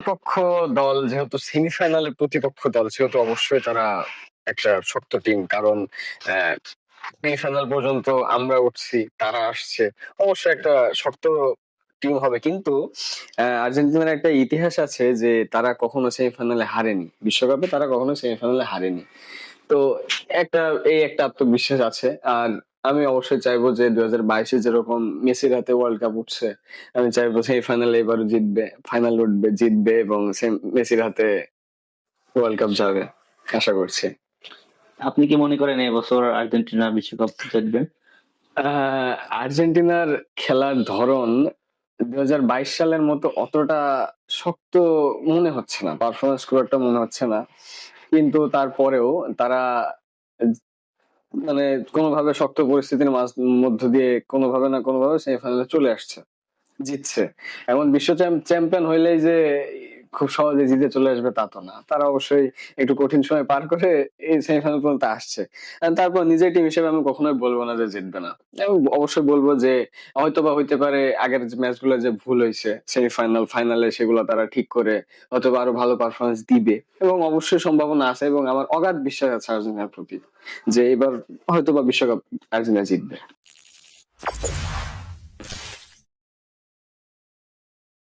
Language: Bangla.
পক্ষ দল যেহেতু সেমিফাইনালের প্রতিপক্ষ দল সেহেতু অবশ্যই তারা একটা শক্ত টিম, কারণ সেমিফাইনাল পর্যন্ত আমরা উঠছি, তারা আসছে, অবশ্যই একটা শক্ত টিম হবে। কিন্তু আর্জেন্টিনার একটা ইতিহাস আছে যে তারা কখনো সেমিফাইনালে হারেনি, বিশ্বকাপে তারা কখনো সেমিফাইনালে হারেনি। তো একটা একটা আত্মবিশ্বাস আছে। আর আমি অবশ্যই চাইবো যে 2022-এ যেরকম মেসির হাতে ওয়ার্ল্ড কাপ উঠছে, আমি চাইবো সেই ফাইনালে এবারও জিতবে, ফাইনাল উঠবে, জিতবে এবং মেসির হাতে ওয়ার্ল্ড কাপ যাবে আশা করছি। আপনি কি মনে করেন এবছর আর্জেন্টিনা বিশ্বকাপ জিতবে? আর্জেন্টিনার খেলার ধরন 2022 সালের মতো অতটা শক্ত মনে হচ্ছে না, পারফরমেন্স খুব একটা মনে হচ্ছে না। কিন্তু তারপরেও তারা মানে কোনোভাবে শক্ত পরিস্থিতির মধ্য দিয়ে কোনোভাবে না কোনোভাবে সেমিফাইনালে চলে আসছে, জিতছে। এখন বিশ্ব চ্যাম্পিয়ন হইলেই যে খুব সহজে জিতে চলে আসবে তা তো না, তারা অবশ্যই একটু কঠিন সময় পার করে এই সেমিফাইনাল পর্যন্ত আসছে। আর তারপর নিজের টিম হিসেবে আমি কখনোই বলবো না যে জিতবে না, আমি অবশ্যই বলবো যে হয়তোবা হইতে পারে আগের ম্যাচ গুলো যে ভুল হয়েছে সেমিফাইনাল ফাইনালে সেগুলো তারা ঠিক করে হয়তোবা আরো ভালো পারফরমেন্স দিবে, এবং অবশ্যই সম্ভাবনা আছে এবং আমার অগাধ বিশ্বাস আছে আর্জেন্টিনার প্রতি যে এবার হয়তোবা বিশ্বকাপ আর্জেন্টিনা জিতবে।